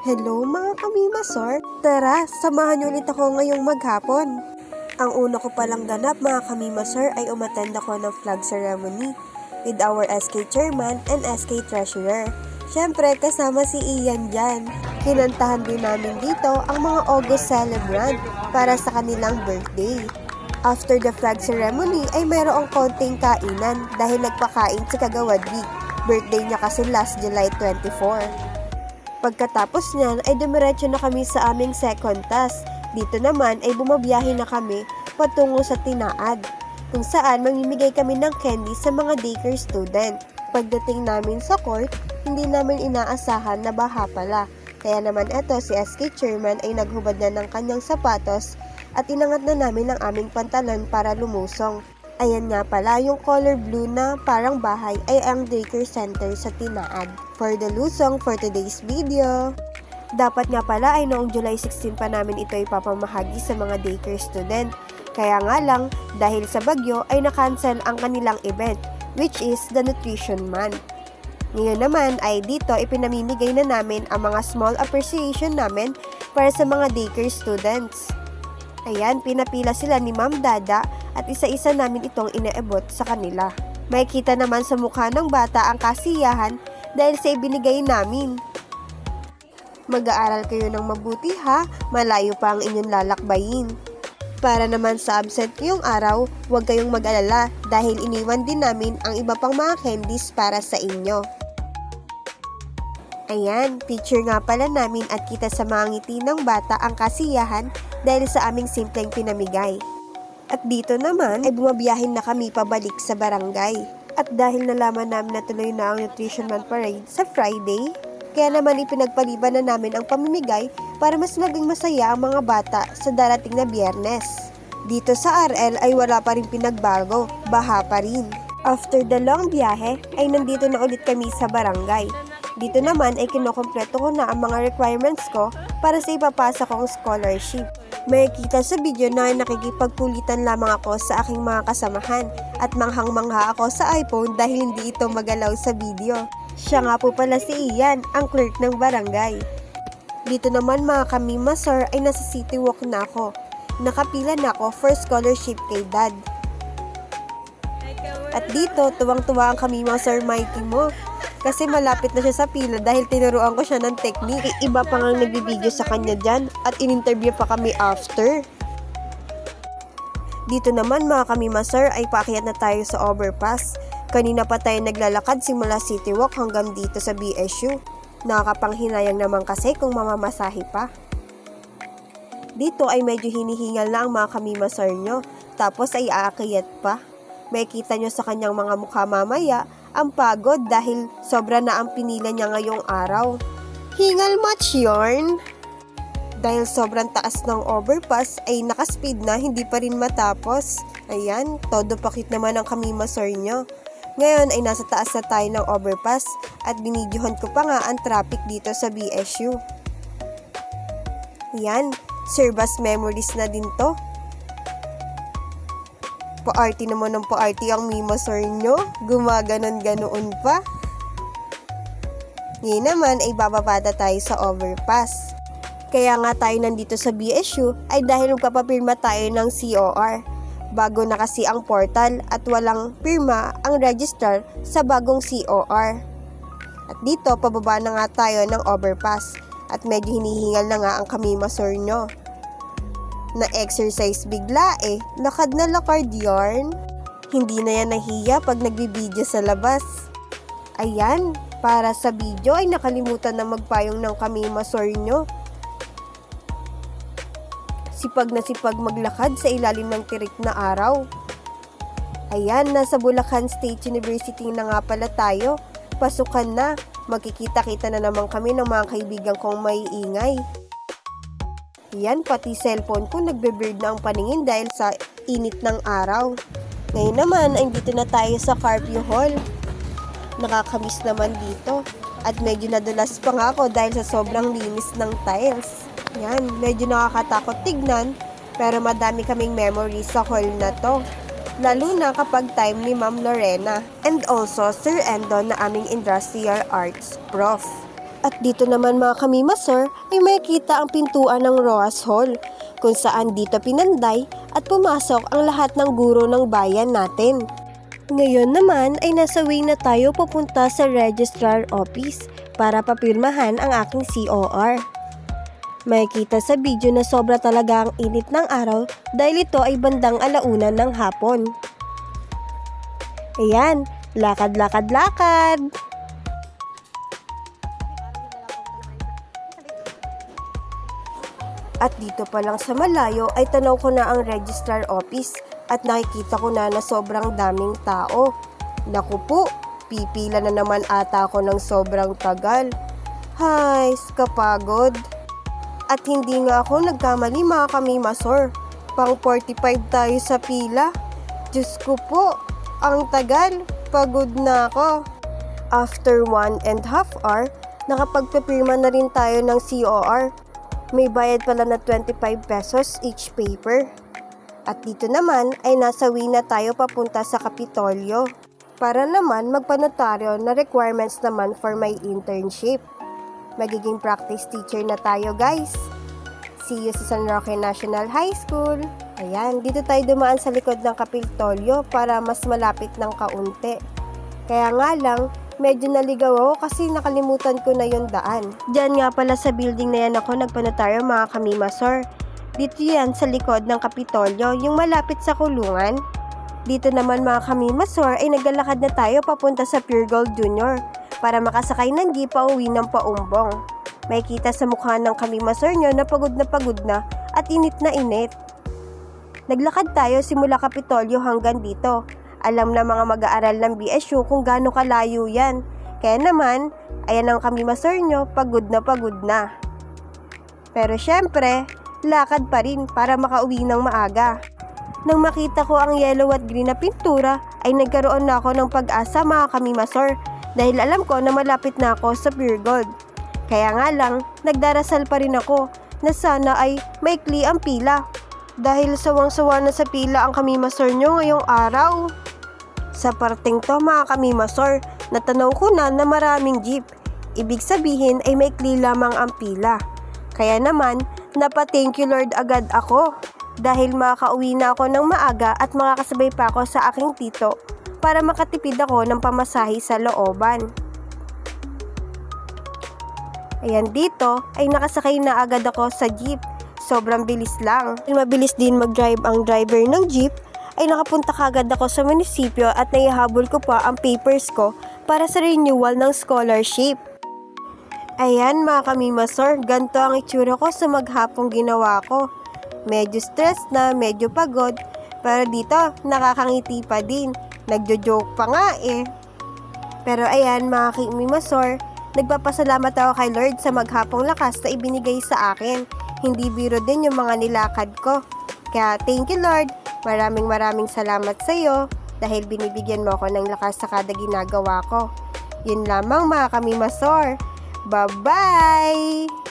Hello mga kamimasor! Tara, samahan niyo ulit ako ngayong maghapon. Ang una ko palang ganap mga kamimasor ay umattend ako ng flag ceremony with our SK Chairman and SK Treasurer. Siyempre, kasama si Ian dyan. Kinantahan din namin dito ang mga August celebrant para sa kanilang birthday. After the flag ceremony ay mayroong konting kainan dahil nagpakain si Kagawad Week. Birthday niya kasi last July 24. Pagkatapos niyan ay dumiretso na kami sa aming second task. Dito naman ay bumabiyahe na kami patungo sa Tinaad, kung saan mamimigay kami ng candy sa mga daycare student. Pagdating namin sa court, hindi namin inaasahan na baha pala. Kaya naman eto si SK Chairman ay naghubad na ng kanyang sapatos at inangat na namin ang aming pantalon para lumusong. Ayan nga pala, yung color blue na parang bahay ay ang daycare center sa Tinaad. For the lusong for today's video. Dapat nga pala ay noong July 16 pa namin ito ipapamahagi sa mga daycare student. Kaya nga lang, dahil sa bagyo ay na-cancel ang kanilang event, which is the Nutrition Month. Ngayon naman ay dito ipinamimigay na namin ang mga small appreciation namin para sa mga daycare students. Ayan, pinapila sila ni Ma'am Dada at isa-isa namin itong inaabot sa kanila. Makikita naman sa mukha ng bata ang kasiyahan dahil sa ibinigay namin. Mag-aaral kayo ng mabuti ha, malayo pa ang inyong lalakbayin. Para naman sa absent ngayong araw, huwag kayong mag-alala dahil iniwan din namin ang iba pang mga candies para sa inyo. Ayan, picture nga pala namin at kita sa mga ngiti ng bata ang kasiyahan dahil sa aming simpleng pinamigay. At dito naman ay bumabiyahin na kami pabalik sa barangay. At dahil nalaman namin na tuloy na ang Nutrition Month Parade sa Friday, kaya naman ipinagpaliban na namin ang pamimigay para mas maging masaya ang mga bata sa darating na Biyernes. Dito sa RL ay wala pa rin pinagbago, baha pa rin. After the long biyahe ay nandito na ulit kami sa barangay. Dito naman ay kinokompleto ko na ang mga requirements ko para sa ipapasa kong scholarship. Makikita sa video na nakikipagkulitan lamang ako sa aking mga kasamahan at manghang-mangha ako sa iPhone dahil hindi ito magalaw sa video. Siya nga po pala si Ian, ang clerk ng barangay. Dito naman mga kamimasor ay nasa city walk na ako. Nakapila na ako for scholarship kay Dad. At dito, tuwang-tuwa ang kamimasor Mikey mo. Kasi malapit na siya sa pila dahil tinuruan ko siya ng technique. Iba pa nga nagbibideo sa kanya dyan at in-interview pa kami after. Dito naman mga kamimasor ay paakyat na tayo sa overpass. Kanina pa tayo naglalakad simula City Walk hanggang dito sa BSU. Nakakapanghinayang naman kasi kung mamamasahe pa. Dito ay medyo hinihingal na ang mga kamimasor nyo. Tapos ay aakyat pa. Makikita nyo sa kanyang mga mukha mamaya ang pagod dahil sobra na ang pinila niya ngayong araw. Hingal much yarn? Dahil sobrang taas ng overpass ay nakaspeed na, hindi pa rin matapos. Ayan, todo pakit naman ang kamimasor nyo. Ngayon ay nasa taas na tayo ng overpass at binidyohan ko pa nga ang traffic dito sa BSU. Ayan, service memories na din to. Pa-arty naman ng pa-arty ang mimasor nyo. Gumaganon-ganoon pa. Ngayon naman ay bababa tayo sa overpass. Kaya nga tayo nandito sa BSU ay dahil magpapapirma tayo ng COR. Bago na kasi ang portal at walang pirma ang registrar sa bagong COR. At dito pababa na nga tayo ng overpass at medyo hinihingal na nga ang kamimasor nyo. Na-exercise bigla eh. Lakad na lakad yarn. Hindi na yan nahiya pag nagbibideo sa labas. Ayan, para sa video ay nakalimutan na magpayong ng kamimasor nyo. Sipag na sipag maglakad sa ilalim ng tirik na araw. Ayan, nasa Bulacan State University na nga pala tayo. Pasukan na. Magkikita-kita na naman kami ng mga kaibigan kong may ingay. Yan, pati cellphone ko nagbe-bird na ang paningin dahil sa init ng araw. Ngayon naman, ay dito na tayo sa Carpio Hall. Nakakamiss naman dito. At medyo nadulas pa nga ako dahil sa sobrang linis ng tiles. Yan, medyo nakakatakot tignan, pero madami kaming memories sa hall na to. Lalo na kapag time ni Ma'am Lorena. And also, Sir Endo na aming Industrial Arts Prof. At dito naman mga kamimasor ay makikita ang pintuan ng Roas Hall kung saan dito pinanday at pumasok ang lahat ng guro ng bayan natin. Ngayon naman ay nasa way na tayo papunta sa Registrar Office para papirmahan ang aking COR. Makikita sa video na sobra talaga ang init ng araw dahil ito ay bandang alauna ng hapon. Ayan, lakad-lakad-lakad! At dito pa lang sa malayo ay tanaw ko na ang Registrar Office at nakikita ko na sobrang daming tao. Naku po, pipila na naman ata ako ng sobrang tagal. Hay, kapagod. At hindi nga ako nagkamali mga kamimasor. Pang 45 tayo sa pila. Diyos ko po, ang tagal. Pagod na ako. After 1.5 hour, nakapagpapirma na rin tayo ng COR. May bayad pala na 25 pesos each paper. At dito naman ay nasa way na tayo papunta sa Kapitolyo para naman magpanotaryo na requirements naman for my internship. Magiging practice teacher na tayo guys. See you sa San Roque National High School. Ayan, dito tayo dumaan sa likod ng Kapitolyo para mas malapit ng kaunti. Kaya nga lang, medyo naligaw ako kasi nakalimutan ko na yung daan. Diyan nga pala sa building na yan ako nagpanotaryo mga kamimasor. Dito yan sa likod ng Kapitolyo, yung malapit sa kulungan. Dito naman mga kamimasor ay naglalakad na tayo papunta sa Pure Gold Junior para makasakay ng jeep pauwi ng Paumbong. May kita sa mukha ng kamimasor nyo na pagod na at init na init. Naglakad tayo simula Kapitolyo hanggang dito. Alam na mga mag-aaral ng BSU kung gaano kalayo yan. Kaya naman, ayan ang kamimasor nyo, pagod na. Pero syempre, lakad pa rin para makauwi ng maaga. Nang makita ko ang yellow at green na pintura, ay nagkaroon na ako ng pag-asa mga kamimasor dahil alam ko na malapit na ako sa Pure Gold. Kaya nga lang, nagdarasal pa rin ako na sana ay maikli ang pila dahil sawang-sawa na sa pila ang kamimasor nyo ngayong araw. Sa parting to mga kamimasor, natanaw ko na maraming jeep. Ibig sabihin ay maikli lamang ang pila. Kaya naman, napa-thank you Lord agad ako dahil makakauwi na ako ng maaga at makakasabay pa ako sa aking tito para makatipid ako ng pamasahe sa looban. Ayan dito ay nakasakay na agad ako sa jeep. Sobrang bilis lang. Mabilis din mag-drive ang driver ng jeep ay nakapunta kagad ako sa munisipyo at naihabol ko pa ang papers ko para sa renewal ng scholarship. Ayan mga kamimasor, ganito ang itsura ko sa maghapong ginawa ko. Medyo stressed na, medyo pagod, pero dito nakakangiti pa din. Nagjo-joke pa nga eh. Pero ayan mga kamimasor, nagpapasalamat ako kay Lord sa maghapong lakas na ibinigay sa akin. Hindi biro din yung mga nilakad ko. Kaya thank you Lord. Maraming salamat sa iyo dahil binibigyan mo ako ng lakas sa kada ginagawa ko. Yun lamang mga kamimasor. Bye-bye!